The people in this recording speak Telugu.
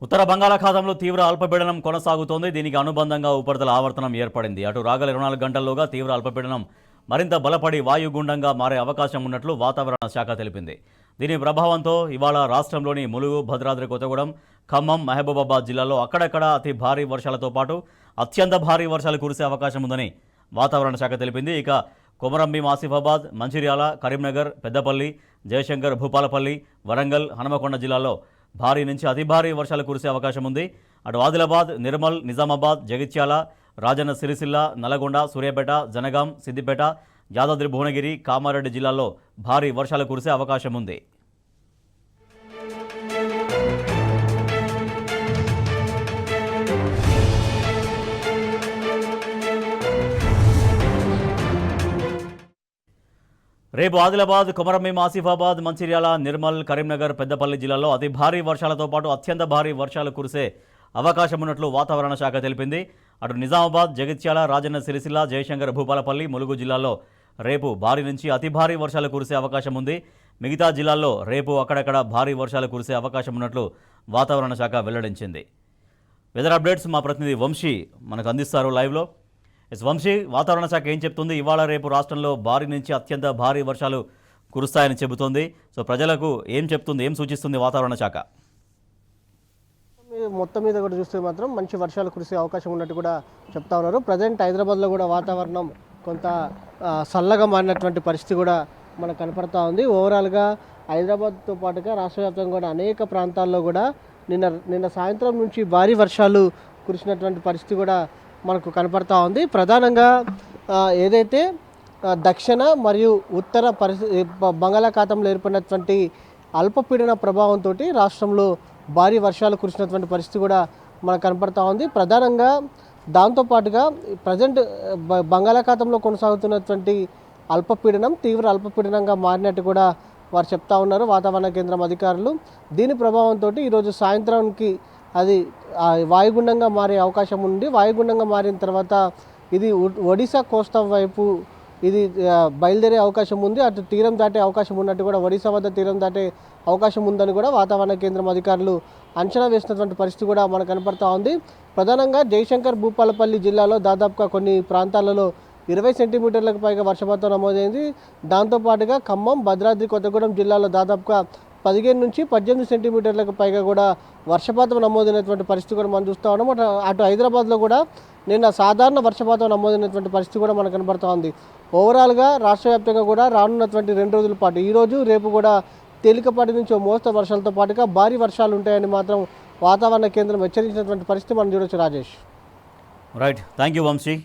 ఉత్తర బంగాళాఖాతంలో తీవ్ర అల్పపీడనం కొనసాగుతోంది. దీనికి అనుబంధంగా ఉపరితల ఆవర్తనం ఏర్పడింది. అటు రాగల 24 గంటల్లోగా తీవ్ర అల్పపీడనం మరింత బలపడి వాయుగుండంగా మారే అవకాశం ఉన్నట్లు వాతావరణ శాఖ తెలిపింది. దీని ప్రభావంతో ఇవాళ రాష్ట్రంలోని ములుగు, భద్రాద్రి కొత్తగూడెం, ఖమ్మం, మహబూబాబాద్ జిల్లాల్లో అక్కడక్కడ అతి భారీ వర్షాలతో పాటు అత్యంత భారీ వర్షాలు కురిసే అవకాశం ఉందని వాతావరణ శాఖ తెలిపింది. ఇక కొమరంభీం, ఆసిఫాబాద్, మంచిర్యాల, కరీంనగర్, పెద్దపల్లి, జయశంకర్, భూపాలపల్లి, వరంగల్, హనుమకొండ జిల్లాల్లో భారీ నుంచి అతి భారీ వర్షాలు కురిసే అవకాశం ఉంది. అటు ఆదిలాబాద్, నిర్మల్, నిజామాబాద్, జగిత్యాల, రాజన్న సిరిసిల్ల, నల్గొండ, సూర్యాపేట, జనగాం, సిద్దిపేట, యాదాద్రి భువనగిరి, కామారెడ్డి జిల్లాల్లో భారీ వర్షాలు కురిసే అవకాశం ఉంది. రేపు ఆదిలాబాద్, కొమరంభీం, ఆసిఫాబాద్, మంచిర్యాల, నిర్మల్, కరీంనగర్, పెద్దపల్లి జిల్లాల్లో అతి భారీ వర్షాలతో పాటు అత్యంత భారీ వర్షాలు కురిసే అవకాశం ఉన్నట్లు వాతావరణ శాఖ తెలిపింది. అటు నిజామాబాద్, జగిత్యాల, రాజన్న సిరిసిల్ల, జయశంకర్, భూపాలపల్లి, ములుగు జిల్లాల్లో రేపు భారీ నుంచి అతి భారీ వర్షాలు కురిసే అవకాశం ఉంది. మిగతా జిల్లాల్లో రేపు అక్కడక్కడ భారీ వర్షాలు కురిసే అవకాశం ఉన్నట్లు వాతావరణ శాఖ వెల్లడించింది. వెదర్ అప్డేట్స్ మా ప్రతినిధి వంశీ మనకు అందిస్తారు లైవ్లో. వంశీ, వాతావరణ శాఖ ఏం చెప్తుంది? ఇవాళ రేపు రాష్ట్రంలో భారీ నుంచి అత్యంత భారీ వర్షాలు కురుస్తాయని చెబుతోంది. సో ప్రజలకు ఏం చెప్తుంది, ఏం సూచిస్తుంది వాతావరణ శాఖ? మొత్తం మీద కూడా చూస్తే మాత్రం మంచి వర్షాలు కురిసే అవకాశం ఉన్నట్టు కూడా చెప్తా ఉన్నారు. ప్రజెంట్ హైదరాబాద్లో కూడా వాతావరణం కొంత చల్లగా మారినటువంటి పరిస్థితి కూడా మనకు కనపడతా ఉంది. ఓవరాల్గా హైదరాబాద్తో పాటుగా రాష్ట్ర వ్యాప్తంగా కూడా అనేక ప్రాంతాల్లో కూడా నిన్న సాయంత్రం నుంచి భారీ వర్షాలు కురిసినటువంటి పరిస్థితి కూడా మనకు కనపడతా ఉంది. ప్రధానంగా ఏదైతే దక్షిణ మరియు ఉత్తర బంగాళాఖాతంలో ఏర్పడినటువంటి అల్పపీడన ప్రభావంతో రాష్ట్రంలో భారీ వర్షాలు కురిసినటువంటి పరిస్థితి కూడా మనకు కనపడతా ఉంది. ప్రధానంగా దాంతోపాటుగా ప్రజెంట్ బంగాళాఖాతంలో కొనసాగుతున్నటువంటి అల్పపీడనం తీవ్ర అల్పపీడనంగా మారినట్టు కూడా వారు చెప్తా ఉన్నారు వాతావరణ కేంద్రం అధికారులు. దీని ప్రభావంతో ఈరోజు సాయంత్రానికి అది వాయుగుండంగా మారే అవకాశం ఉంది. వాయుగుండంగా మారిన తర్వాత ఇది ఒడిశా కోస్తా వైపు ఇది బయలుదేరే అవకాశం ఉంది. అటు తీరం దాటే అవకాశం ఉన్నట్టు కూడా ఒడిశా వద్ద తీరం దాటే అవకాశం ఉందని కూడా వాతావరణ కేంద్రం అధికారులు అంచనా వేసినటువంటి పరిస్థితి కూడా మనకు కనపడతా ఉంది. ప్రధానంగా జయశంకర్, భూపాలపల్లి జిల్లాలో దాదాపుగా కొన్ని ప్రాంతాలలో 20 సెంటీమీటర్లకు పైగా వర్షపాతం నమోదైంది. దాంతోపాటుగా ఖమ్మం, భద్రాద్రి కొత్తగూడెం జిల్లాలో దాదాపుగా 15 నుంచి 18 సెంటీమీటర్లకు పైగా కూడా వర్షపాతం నమోదైనటువంటి పరిస్థితి కూడా మనం చూస్తూ ఉన్నాం. అటు హైదరాబాద్లో కూడా నిన్న సాధారణ వర్షపాతం నమోదైనటువంటి పరిస్థితి కూడా మనకు కనబడుతూ ఉంది. ఓవరాల్గా రాష్ట్ర వ్యాప్తంగా కూడా రానున్నటువంటి 2 రోజుల పాటు ఈరోజు రేపు కూడా తేలికపాటి నుంచి మోస్తరు వర్షాలతో పాటుగా భారీ వర్షాలు ఉంటాయని మాత్రం వాతావరణ కేంద్రం హెచ్చరించినటువంటి పరిస్థితి మనం చూడొచ్చు. Rajesh, right, thank you Vamsi.